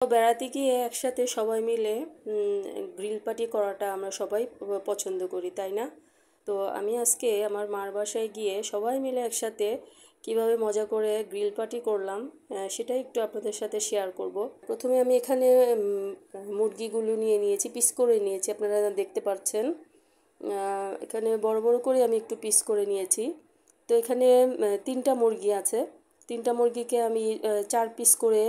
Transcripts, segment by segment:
বেড়াতে গিয়ে একসাথে সবাই মিলে গ্রিল পার্টি করাটা আমরা সবাই পছন্দ করি, তাই না? তো আমি আজকে আমার মার বাসায় গিয়ে সবাই মিলে একসাথে কিভাবে মজা করে গ্রিল পার্টি করলাম সেটাই একটু আপনাদের সাথে শেয়ার করব। প্রথমে আমি এখানে মুরগিগুলো নিয়ে নিয়েছি, পিস করে নিয়েছি, আপনারা দেখতে পাচ্ছেন। এখানে বড় বড় করে আমি একটু পিস করে নিয়েছি। তো এখানে 3টা মুরগি আছে। 3টা মুরগিকে আমি 4 পিস করে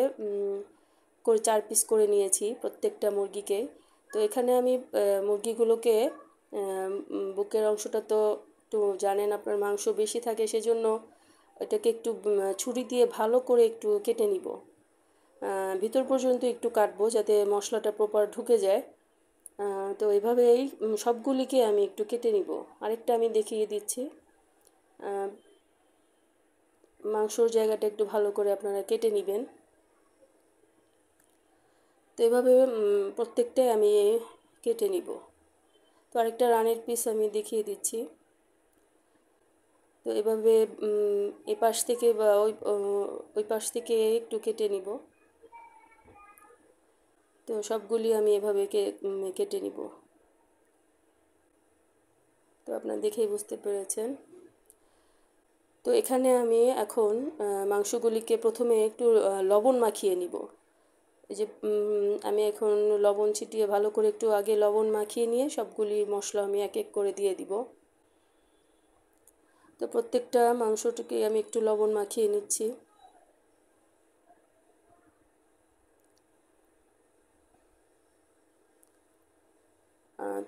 4 পিস করে নিয়েছি প্রত্যেকটা মুরগিকে। তো এখানে আমি মুরগিগুলোকে বুকের অংশটা তো একটু জানেন আপনার মাংস বেশি থাকে, সেজন্য এটাকে একটু ছুরি দিয়ে ভালো করে একটু কেটে নিব। ভিতর পর্যন্ত একটু কাটবো যাতে মশলাটা প্রপার ঢুকে যায়। তো এইভাবেই সবগুলিকে আমি একটু কেটে নিব। আরেকটা আমি দেখিয়ে দিচ্ছি। মাংসর জায়গাটা একটু ভালো করে আপনারা কেটে নেবেন। তো এভাবে প্রত্যেকটাই আমি কেটে নিব। তো আরেকটা রানের পিস আমি দেখিয়ে দিচ্ছি। তো এভাবে এ পাশ থেকে বা ওই পাশ থেকে একটু কেটে নিব। তো সবগুলি আমি এভাবে কেটে নিব। তো আপনারা দেখেই বুঝতে পেরেছেন। তো এখানে আমি এখন মাংসগুলিকে প্রথমে একটু লবণ মাখিয়ে নিব। এই যে আমি এখন লবণ ছিটিয়ে ভালো করে একটু আগে লবণ মাখিয়ে নিয়ে সবগুলি মশলা আমি এক এক করে দিয়ে দিব। তো প্রত্যেকটা মাংসটিকে আমি একটু লবণ মাখিয়ে নিচ্ছি।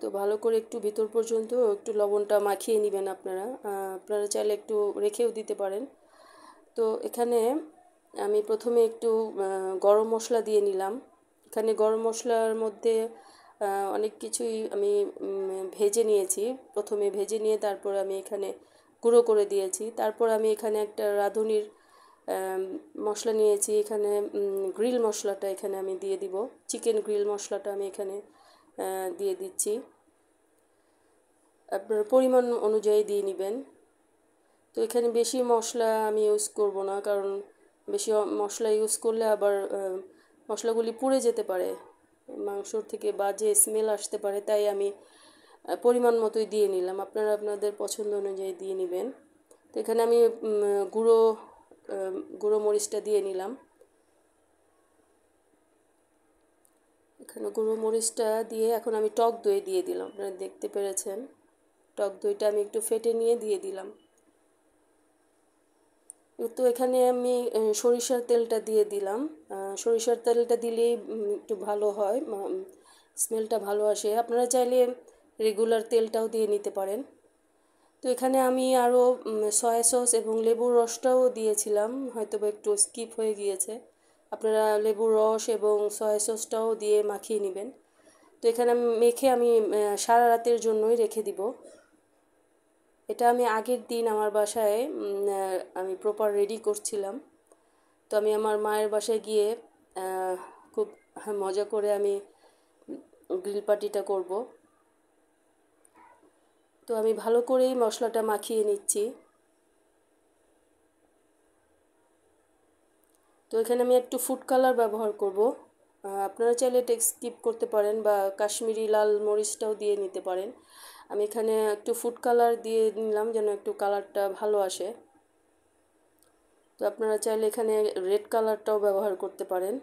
তো ভালো করে একটু ভিতর পর্যন্ত একটু লবণটা মাখিয়ে নেবেন আপনারা। আপনারা চাইলে একটু রেখেও দিতে পারেন। তো এখানে আমি প্রথমে একটু গরম মশলা দিয়ে নিলাম। এখানে গরম মশলার মধ্যে অনেক কিছুই আমি ভেজে নিয়েছি। প্রথমে ভেজে নিয়ে তারপর আমি এখানে গুঁড়ো করে দিয়েছি। তারপর আমি এখানে একটা রাঁধুনির মশলা নিয়েছি। এখানে গ্রিল মশলাটা এখানে আমি দিয়ে দিব। চিকেন গ্রিল মশলাটা আমি এখানে দিয়ে দিচ্ছি। আপনার পরিমাণ অনুযায়ী দিয়ে নেবেন। তো এখানে বেশি মশলা আমি ইউজ করব না, কারণ বেশি মশলা ইউজ করলে আবার মশলাগুলি পুড়ে যেতে পারে, মাংসর থেকে বাজে স্মেল আসতে পারে। তাই আমি পরিমাণ মতোই দিয়ে নিলাম। আপনারা আপনাদের পছন্দ অনুযায়ী দিয়ে নেবেন। তো এখানে আমি গুঁড়ো মরিচটা দিয়ে নিলাম। এখানে গুঁড়ো মরিচটা দিয়ে এখন আমি টক দই দিয়ে দিলাম। আপনারা দেখতে পেরেছেন, টক দইটা আমি একটু ফেটে নিয়ে দিয়ে দিলাম। তো এখানে আমি সরিষার তেলটা দিয়ে দিলাম। সরিষার তেলটা দিলেই একটু ভালো হয়, স্মেলটা ভালো আসে। আপনারা চাইলে রেগুলার তেলটাও দিয়ে নিতে পারেন। তো এখানে আমি আরও সয়া সস এবং লেবুর রসটাও দিয়েছিলাম, হয়তো বা একটু স্কিপ হয়ে গিয়েছে। আপনারা লেবুর রস এবং সয়া সসটাও দিয়ে মাখিয়ে নেবেন। তো এখানে আমি মেখে আমি সারা রাতের জন্যই রেখে দিব। এটা আমি আগের দিন আমার বাসায় আমি প্রপার রেডি করছিলাম। তো আমি আমার মায়ের বাসায় গিয়ে খুব মজা করে আমি গ্রিল পার্টিটা করব। তো আমি ভালো করেই মশলাটা মাখিয়ে নিচ্ছি। তো এখানে আমি একটু ফুড কালার ব্যবহার করব। আপনারা চাইলে এটা স্কিপ করতে পারেন বা কাশ্মীরি লাল মরিচটাও দিয়ে নিতে পারেন। আমি এখানে একটু ফুড কালার দিয়ে নিলাম যেন একটু কালারটা ভালো আসে। তো আপনারা চাইলে এখানে রেড কালারটাও ব্যবহার করতে পারেন।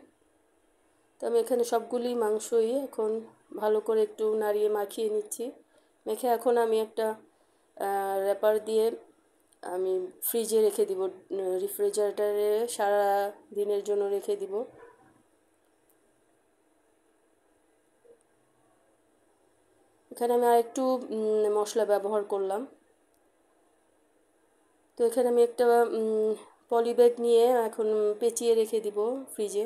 তো আমি এখানে সবগুলি মাংসই এখন ভালো করে একটু নাড়িয়ে মাখিয়ে নিচ্ছি। মেখে এখন আমি একটা র্যাপার দিয়ে আমি ফ্রিজে রেখে দিব, রেফ্রিজারেটরে সারা দিনের জন্য রেখে দিব। এখানে আমি আরেকটু মশলা ব্যবহার করলাম। তো এখানে আমি একটা পলি ব্যাগ নিয়ে এখন পেঁচিয়ে রেখে দিব ফ্রিজে।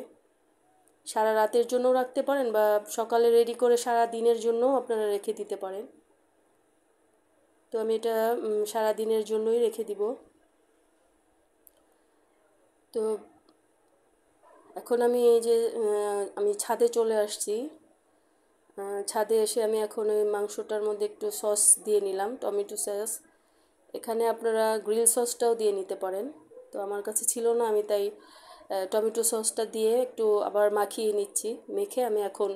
সারা রাতের জন্য রাখতে পারেন বা সকালে রেডি করে সারা দিনের জন্যও আপনারা রেখে দিতে পারেন। তো আমি এটা সারা দিনের জন্যই রেখে দিব। তো এখন আমি এই যে আমি ছাদে চলে আসছি। ছাদে এসে আমি এখন ওই মাংসটার মধ্যে একটু সস দিয়ে নিলাম, টমেটো সস। এখানে আপনারা গ্রিল সসটাও দিয়ে নিতে পারেন। তো আমার কাছে ছিল না, আমি তাই টমেটো সসটা দিয়ে একটু আবার মাখিয়ে নিচ্ছি। মেখে আমি এখন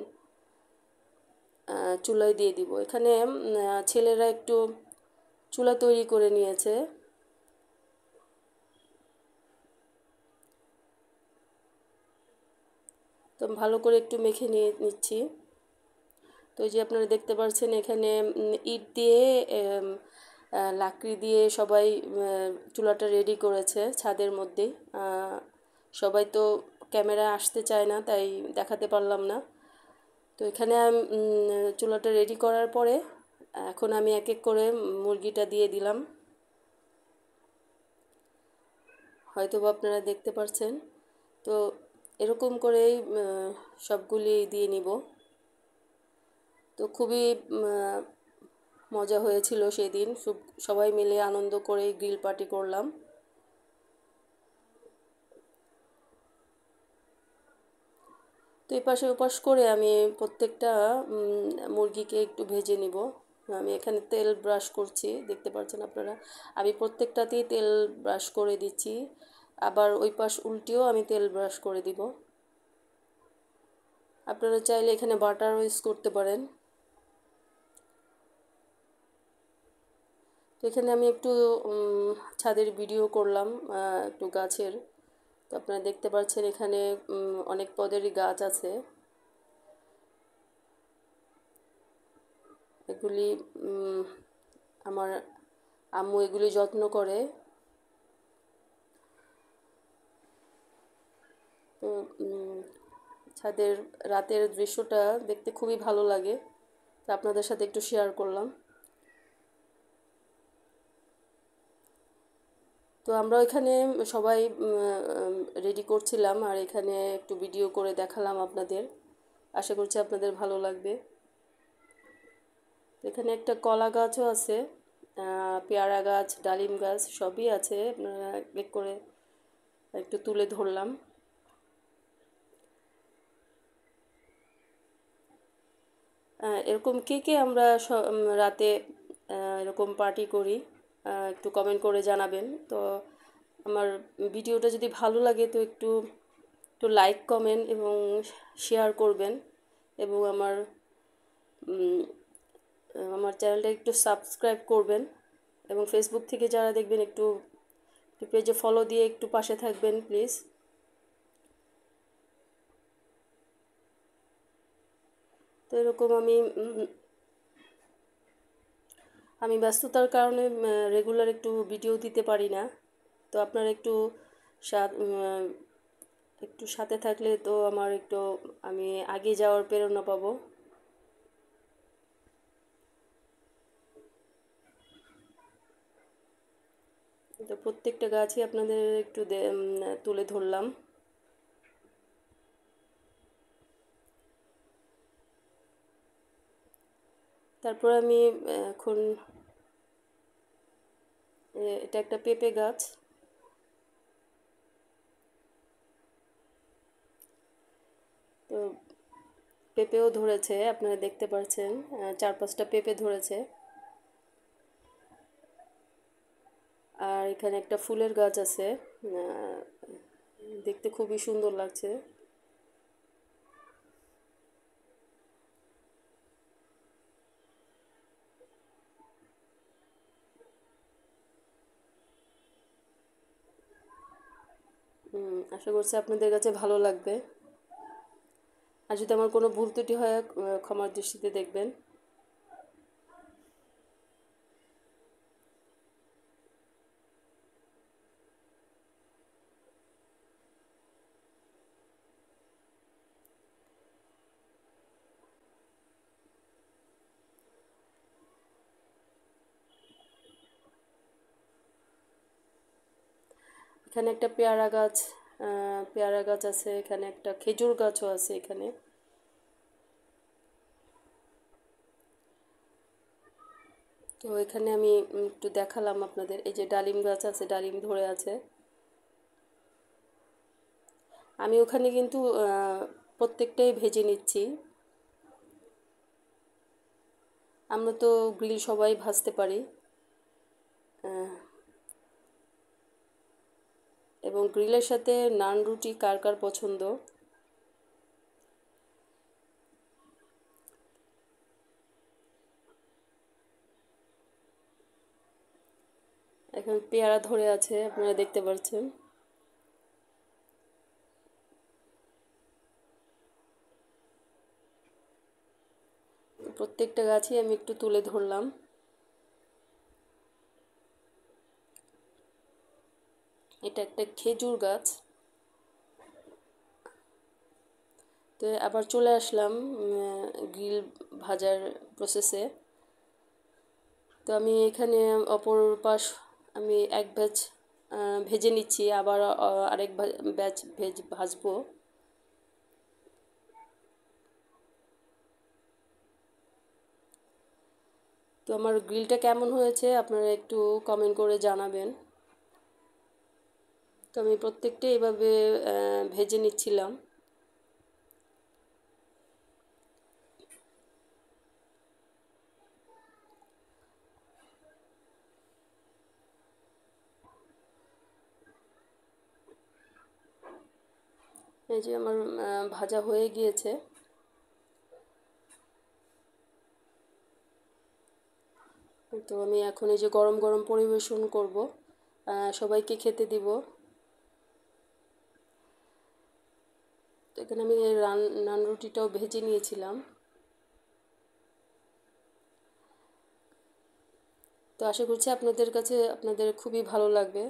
চুলায় দিয়ে দিব। এখানে ছেলেরা একটু চুলা তৈরি করে নিয়েছে। তো ভালো করে একটু মেখে নিয়ে নিচ্ছি। তো এই যে আপনারা দেখতে পাচ্ছেন এখানে ইট দিয়ে লাকড়ি দিয়ে সবাই চুলাটা রেডি করেছে ছাদের মধ্যেই। সবাই তো ক্যামেরায় আসতে চায় না, তাই দেখাতে পারলাম না। তো এখানে চুলাটা রেডি করার পরে এখন আমি এক এক করে মুরগিটা দিয়ে দিলাম। হয়তো বা আপনারা দেখতে পাচ্ছেন। তো এরকম করেই সবগুলি দিয়ে নিব। তো খুবই মজা হয়েছিল সেদিন, সবাই মিলে আনন্দ করে গ্রিল পার্টি করলাম। তো এই পাশে ওপাশ করে আমি প্রত্যেকটা মুরগিকে একটু ভেজে নিব। আমি এখানে তেল ব্রাশ করছি, দেখতে পাচ্ছেন আপনারা। আমি প্রত্যেকটাতেই তেল ব্রাশ করে দিচ্ছি, আবার ওই পাশ উল্টিয়েও আমি তেল ব্রাশ করে দিব। আপনারা চাইলে এখানে বাটার ইউজ করতে পারেন। তো এখানে আমি একটু ছাদের ভিডিও করলাম, একটু গাছের। তো আপনারা দেখতে পাচ্ছেন এখানে অনেক পদেরই গাছ আছে। এগুলি আমার আম্মু এগুলি যত্ন করে। তো ছাদের রাতের দৃশ্যটা দেখতে খুবই ভালো লাগে, তা আপনাদের সাথে একটু শেয়ার করলাম। তো আমরা এখানে সবাই রেডি করছিলাম, আর এখানে একটু ভিডিও করে দেখালাম আপনাদের। আশা করছি আপনাদের ভালো লাগবে। এখানে একটা কলা গাছও আছে, পেয়ারা গাছ, ডালিম গাছ সবই আছে। আপনারা এক করে একটু তুলে ধরলাম। এরকম কে কে আমরা রাতে এরকম পার্টি করি, একটু কমেন্ট করে জানাবেন। তো আমার ভিডিওটা যদি ভালো লাগে তো একটু একটু লাইক, কমেন্ট এবং শেয়ার করবেন, এবং আমার চ্যানেলটা একটু সাবস্ক্রাইব করবেন, এবং ফেসবুক থেকে যারা দেখবেন একটু পেজে ফলো দিয়ে একটু পাশে থাকবেন প্লিজ। তো এরকম আমি ব্যস্ততার কারণে রেগুলার একটু ভিডিও দিতে পারি না। তো আপনারা একটু সাথে থাকলে তো আমার একটু আমি আগে যাওয়ার প্রেরণা পাবো। তো প্রত্যেকটা গাছই আপনাদের একটু তুলে ধরলাম। তারপর আমি এখন এটা একটা পেঁপে গাছ। তো পেঁপেও ধরেছে, আপনারা দেখতে পাচ্ছেন 4-5টা পেঁপে ধরেছে। আর এখানে একটা ফুলের গাছ আছে, দেখতে খুবই সুন্দর লাগছে। আশা করছি আপনাদের কাছে ভালো লাগবে। আর যদি আমার কোনো ভুল ত্রুটি হয় ক্ষমার দৃষ্টিতে দেখবেন। এখানে একটা পেয়ারা গাছ আছে, এখানে একটা খেজুর গাছও আছে এখানে। তো এখানে আমি একটু দেখালাম আপনাদের। এই যে ডালিম গাছ আছে, ডালিম ধরে আছে। আমি ওখানে কিন্তু প্রত্যেকটাই ভেজে নিচ্ছি। আমরা তো গ্রিল সবাই ভাজতে পারি। এবং গ্রিলের সাথে নান রুটি কার কার পছন্দ। এখন পেয়ারা ধরে আছে, আপনারা দেখতে পাচ্ছেন। প্রত্যেকটা গাছই আমি একটু তুলে ধরলাম। এটা একটা খেজুর গাছ। তো আবার চলে আসলাম গ্রিল ভাজার প্রসেসে। তো আমি এখানে অপর পাশ আমি এক ব্যাচ ভেজে নিচ্ছি, আবার আরেক ব্যাচ ভাজবো। তো আমার গ্রিলটা কেমন হয়েছে আপনারা একটু কমেন্ট করে জানাবেন। তো আমি প্রত্যেকটা এভাবে ভেজে নিচ্ছিলাম। এই যে আমার ভাজা হয়ে গিয়েছে। তো আমি এখন এই যে গরম গরম পরিবেশন করব, সবাইকে খেতে দিব। তো এখানে আমি নান রুটিটাও ভেজে নিয়েছিলাম। তো আশা করছি আপনাদের কাছে আপনাদের খুবই ভালো লাগবে।